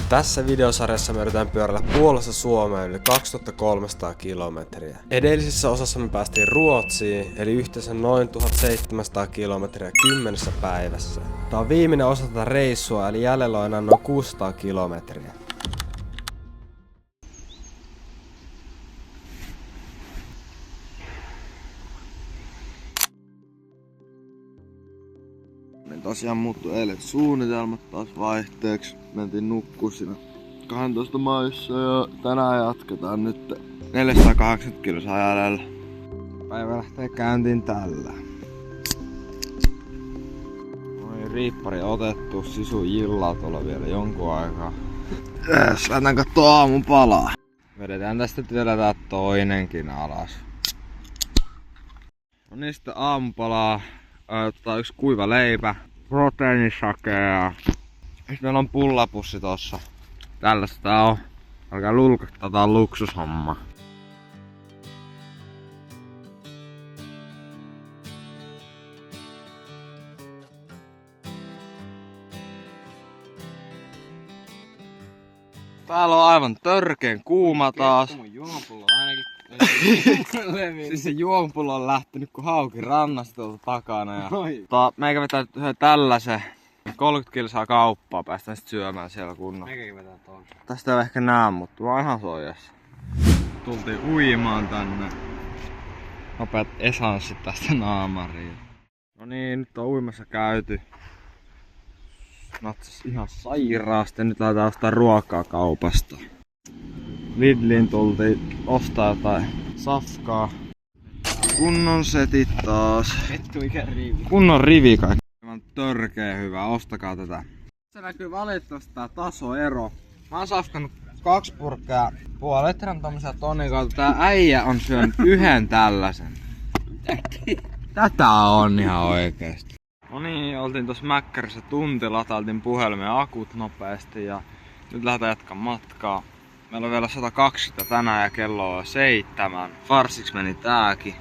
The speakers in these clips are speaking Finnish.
Tässä videosarjassa me yritetään pyörällä Puolassa Suomeen yli 2300 kilometriä. Edellisessä osassa me päästiin Ruotsiin, eli yhteensä noin 1700 kilometriä 10 päivässä. Tää on viimeinen osa tätä reissua, eli jäljellä on enää noin 600 kilometriä. Niin tosiaan muuttui eilen suunnitelmat taas vaihteeksi. Mentiin nukkuu siinä 12 maissa ja tänään jatketaan nyt 480 kilsaa jäljellä. Päivä lähtee käyntiin tällä. Noin riippari otettu, sisu jillaa tuolla vielä jonkun aikaa. Jes, lähdetään kattoo aamun palaa. Vedetään tästä vielä tää toinenkin alas. No niin, sitten aamupalaa. Otetaan yksi kuiva leipä, proteiinisakea. Sitten meillä on pullapussi tossa. Tällaista tää on. Alkaa lulkattaa, tää on luksushomma. Täällä on aivan törkeen kuuma taas. Mun juomapullo ainakin. Siis se juomapullo on lähtenyt kun hauki rannasta tuolta takana. Ja meikä vetää yhden tällaisen 30 kilsaa kauppaa, päästään sit syömään siellä kunnolla. Meikäkin vetää tuon. Tästä ei ehkä näe, mutta mä oon ihan soijassa. Tultiin uimaan tänne. Nopeat esanssit tästä naamariin. No niin, nyt on uimassa käyty. Natsas ihan sairaasti. Nyt lähdetään ostaa ruokaa kaupasta. Lidliin tultiin ostaa jotain safkaa. Kunnon setit taas. Vittu mikä rivi. Kunnon rivi kaikki. Aivan törkeä hyvä, ostakaa tätä. Se näkyy valitettavasti tää tasoero. Mä oon safkannut 2 purkkaa puolen litran tommosia tonnin kautta. Tää äijä on syönyt yhden tällaisen. Tätä on ihan oikeesti. No niin, oltiin tossa Mäkkärissä tunti, latailtiin puhelimen akut nopeasti ja nyt lähdetään jatkaa matkaa. Meillä on vielä 120 tänään ja kello on 7. Farsiks meni tääkin.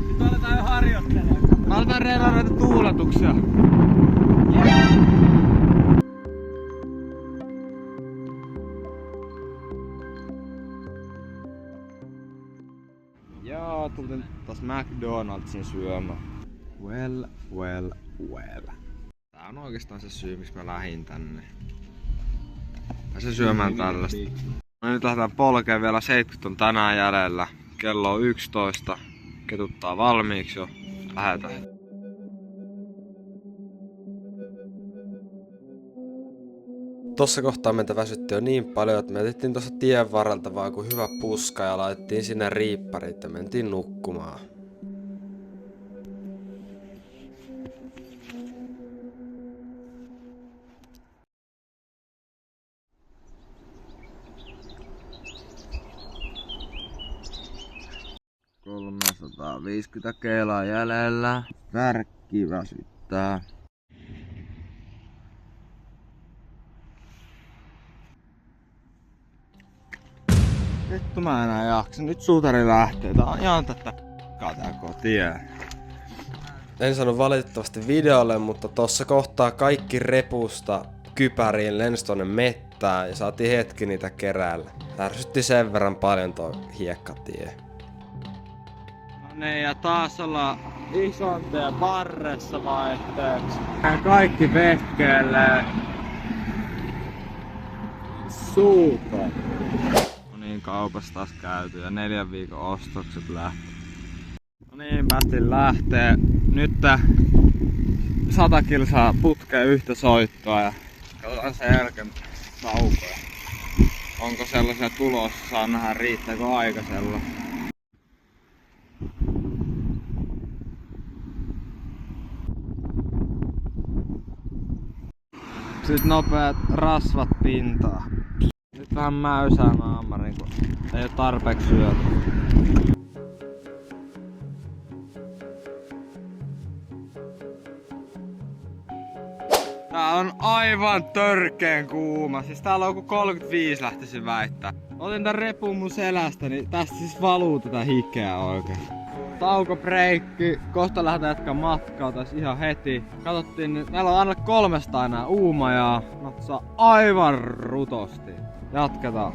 Nyt aletaan jo harjoittelemaan. Mä aletaan reilaa näitä tuuletuksia. Joo, tultiin taas McDonald'sin syömään. Well. Tää on oikeastaan se syy, miksi mä lähdin tänne. Pääsen syömään tällaista. No nyt lähdetään polkeen, vielä 70 on tänään jäljellä. Kello on 11. Ketuttaa valmiiksi jo. Lähetään. Tossa kohtaa meitä väsytti jo niin paljon, että me otettiin tuossa tien varrelta vaan kuin hyvä puska ja laitettiin sinne riipparit ja mentiin nukkumaan. $350 keilaa jäljellä. Värkki väsyttää. Vittu mä enää jaksa. Nyt suutari lähtee. Tää on ihan tätä tie. En saanut valitettavasti videolle, mutta tossa kohtaa kaikki repusta kypäriin lensi tonne mettään ja saatiin hetki niitä keräällä. Ärsytti sen verran paljon toi hiekkatie. No niin, ja taas ollaan Isonteen varressa vaihteeksi. Kaikki vehkeelle. Super. No niin, kaupassa taas käyty ja 4 viikon ostokset lähti. No niin, päästiin lähtee. Nyt 100 kilsaa putkeen yhtä soittoa ja katsotaan sen jälkeen saukoja. Onko sellaisia tulossa, saa nähdä riittääkö aikaisella. Sitten nopeat rasvat pintaa. Nyt vähän mäysää naamarin, kun ei oo tarpeeksi syöty. Tää on aivan törkeen kuuma. Siis täällä on joku 35 lähtisin väittää. Otin tän repun mun selästä, niin tästä siis valuu tätä hikeä oikein. Taukobreikki, kohta lähdetään jatkaa matkaa tässä ihan heti. Katsottiin nyt, meillä on alle 300 enää Uumajaa. Natsaa aivan rutosti. Jatketaan.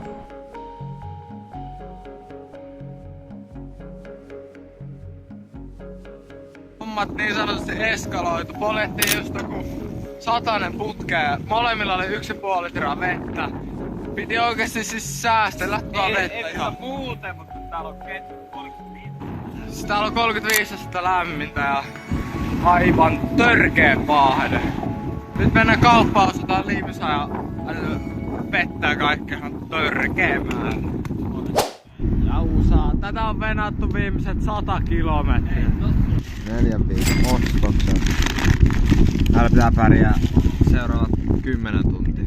Hommat niin sanotusti eskaloitu. Poljettiin just joku 100 putkeen. Molemmilla oli 1,5 litraa vettä. Piti oikeesti siis säästellä vettä ihan. Muuten, mutta täällä on 35. Siis täällä on 35 astetta lämmintä ja aivan törkeä paahde. Nyt mennään kauppaan, ostetaan liimisa ja vettä ja kaikkea ihan törkeä määrä. Jausaa. Tätä on venattu viimeiset 100 kilometriä. 4 viikon ostokset. Täällä pitää pärjää seuraavat 10 tuntia.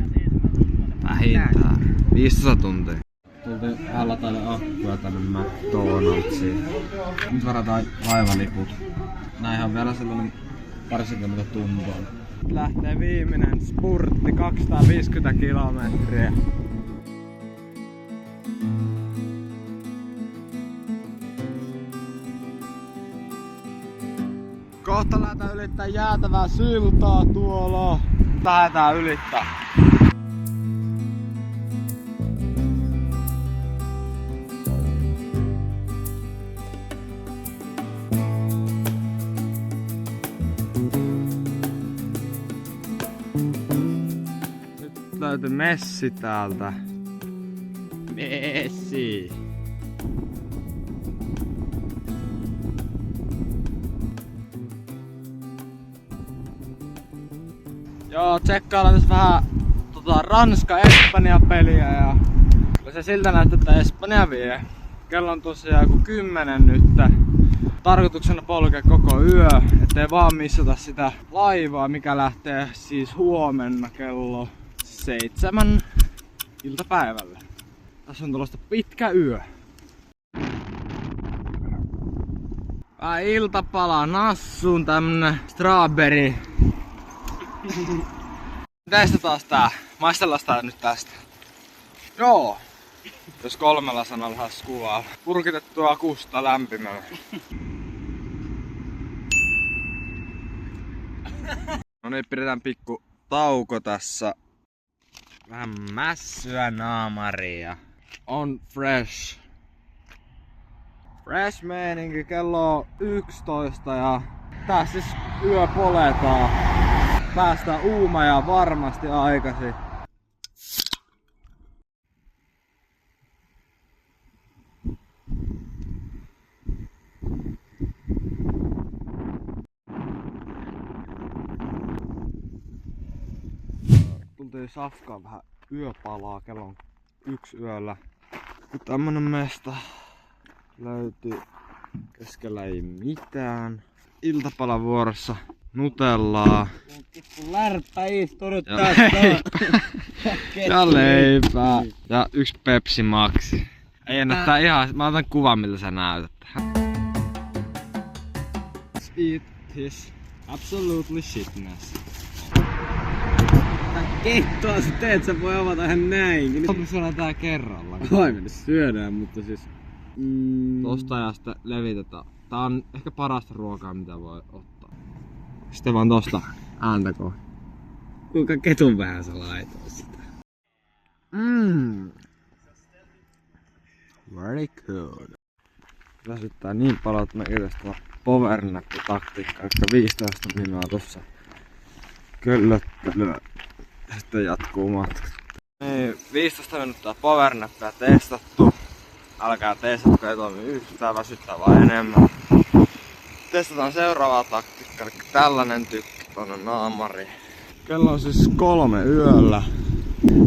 Vähintään. 15 tuntia. Tultiin lataamaan akkuja tänne McDonald'siin. Nyt varataan laivaliput. Näinhän on vielä sellainen parisenkymmentä tuntia. Lähtee viimeinen spurtti 250 kilometriä. Kohta lähdetään ylittää jäätävää siltaa tuolla. Lähdetään ylittää. Nyt löytyi messi täältä. Messi. Joo, tsekkaillaan tässä vähän Ranska-Espanja-peliä ja se siltä näyttää, että Espanja vie. Kello on tosiaan joku 10 nyt. Tarkoituksena polkea koko yö, ettei vaan missata sitä laivaa, mikä lähtee siis huomenna kello 7 iltapäivällä. Tässä on tulosta pitkä yö. Iltapala nassuun tämmönen strawberry. Testataan tää. Maistellaan tää nyt tästä. Joo. Jos 3 sanalla has kuvaa. Purkitettua kusta lämpimällä. No niin, pidetään pikku tauko tässä. Vähän mässyä naamaria. On fresh. Fresh meininki, kello on 11 ja tää siis yö poletaan. Päästään Uumajaan varmasti aikaisin. Tultiin safkaan vähän yöpalaa, kello on 1 yöllä. Tämmönen mesta löytyy, keskellä ei mitään. Iltapalavuorossa nutellaa. Lärppä istunut Ja tästä. ja leipää. Ja 1 Pepsi Maxi. Ei näyttää ihan, mä otan kuvan miltä sä näytät. Eat his absolutely shitness. Keittoa sä teet, sä voi avata ihan näinkin. Nyt syödään tää kerralla. Aivan syödään, mutta siis... Tosta ja sitten levitetään. Tää on ehkä parasta ruokaa mitä voi ottaa. Sitten vaan tosta ääntä kohti. Kuinka ketun vähän sä laitoit sitä? Very good. Väsyttää niin paljon, että me tästä powernap-taktiikkaa, jotka 15 minuuttia tossa köllöttelyä. Sitten jatkuu matka. Niin, 15 minuuttia powernappia testattu. Älkää testatko, ei toimi yhtään, väsyttää vaan enemmän. Testataan seuraavaa taktiikkaa, eli tällainen tykki tonne naamariin. Kello on siis 3 yöllä.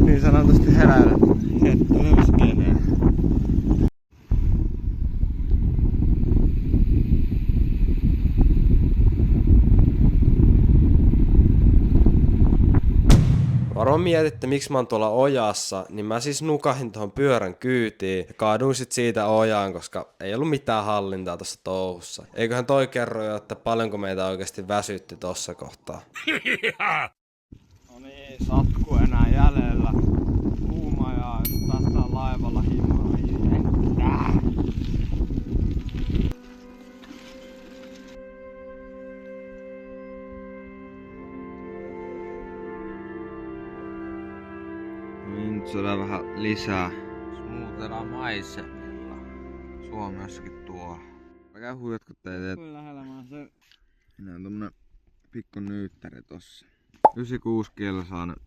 Niin sanotusti heräilet hettelöyskeneen. Varmaan mietitte, miksi mä oon tuolla ojassa, niin mä siis nukahin tuohon pyörän kyytiin ja kaaduin sit siitä ojaan, koska ei ollut mitään hallintaa tossa touhussa. Eiköhän toi kerro jo, että paljonko meitä oikeasti väsytti tossa kohtaa. Nyt syödään vähän lisää smoothella maisemilla. Suomi jossakin tuolla. Älkää huijatko teitä. Kyllä lähellä se. Minä on tommonen pikku nyyttäri tossa. 96 kilsaa nyt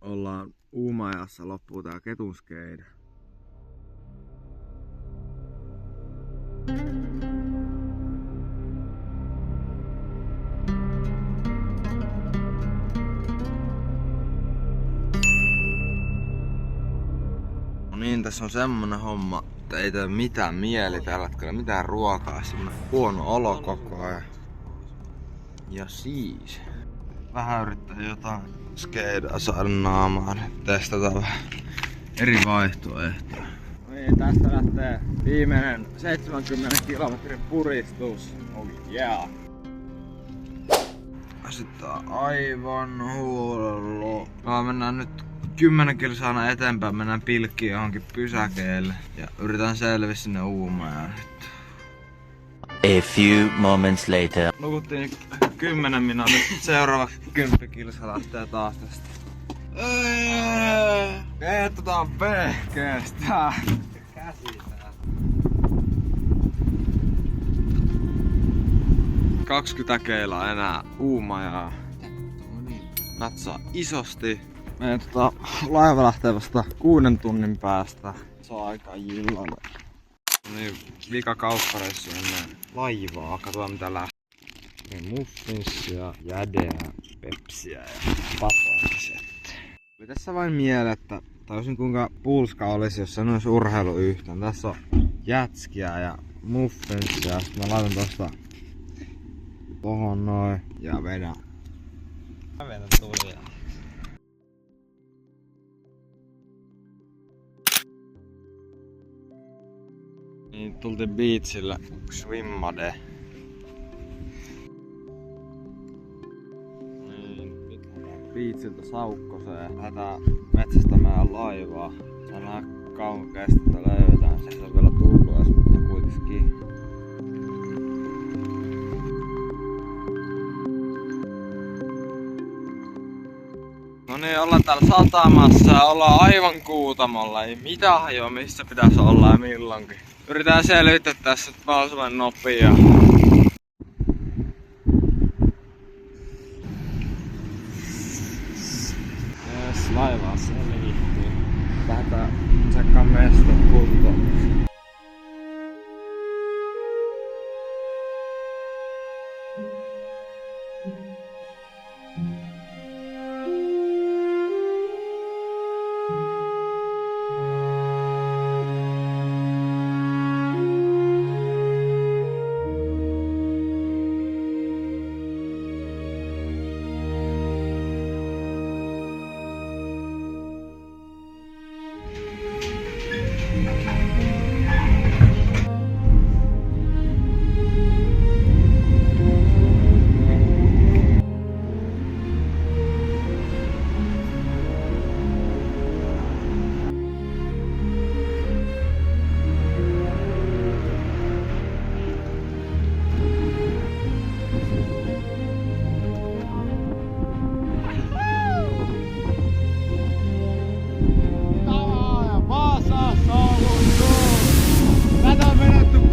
ollaan Uumajassa, loppuu tää ketunskeida. No niin, tässä on semmonen homma, että ei tee mitään mieli tällä hetkellä, mitään ruokaa, semmonen huono olo koko ajan. Ja siis vähän yrittää jotain skeidaa saada naamaan, testataan vähän eri vaihtoehtoja. Niin, tästä lähtee viimeinen 70 kilometrin puristus. Oh yeah. Sitten aivan huolella. Mennään nyt 10 kilsaa eteenpäin, mennään pilkkiin johonkin pysäkeelle ja yritän selviä sinne Uumajaan nyt. A few moments later. Nukuttiin 10 minuutin, seuraava 10 kilsaa lähtee taas tästä. Keetutaan pehkeestä. Käsitään. 20 keilaa enää Uumajaa. Natsaa isosti. Meidän laiva lähtee vasta 6 tunnin päästä. Se on aika jillalle. Niin, vika kauppareissu ennen laivaa. Katsotaan mitä lähtee. Muffinsia, jädeä, pepsiä ja patonkiset. Oli tässä vain mieleen, että taisin kuinka pulska olisi, jos sanois urheiluyhtään. Tässä on jätskiä ja muffinsia. Sitten mä laitan tosta tohon noin ja vedän. Mä vedän tulia. Niin, tultiin beachille swimmade. Niin, nyt beachiltä Saukkoseen. Lähdetään metsästämään laivaa. Saadaan kauan kestettä löydetään. Se on vielä tullut edes, mutta kuitenkin. No niin, ollaan täällä satamassa ja ollaan aivan kuutamolla. Ei mitään hajoa missä pitäisi olla ja milloinkin. Yritetään selvittää tässä mahdollisimman nopea. Yes, laivaa selvittiin. Lähdetään tsekkaan mestan kuntoon.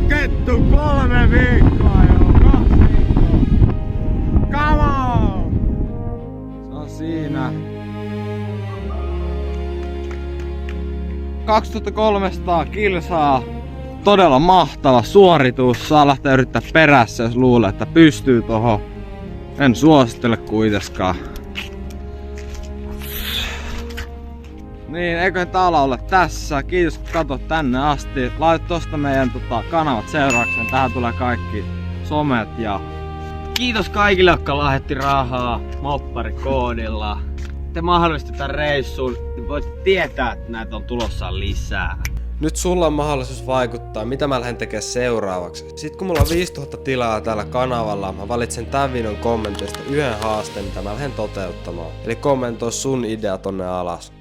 Kettu 3 viikkoa jo, 2 viikkoa. Come on! Se on siinä. 2300 kilsaa. Todella mahtava suoritus. Saa lähteä yrittää perässä, jos luulee, että pystyy tohon. En suosittele kuitenkaan. Niin, eiköhän tää ole tässä. Kiitos kun katsot tänne asti. Laita tosta meidän kanavat seuraukseen. Tähän tulee kaikki somet ja... Kiitos kaikille, jotka lähetti rahaa mopparikoodilla. Te mahdollistitte tämän reissun, niin voit tietää, että näitä on tulossa lisää. Nyt sulla on mahdollisuus vaikuttaa, mitä mä lähden tekemään seuraavaksi. Sitten kun mulla on 5000 tilaa tällä kanavalla, mä valitsen tämän videon kommenteista yhden haasteen, mitä mä lähden toteuttamaan. Eli kommentoi sun idea tonne alas.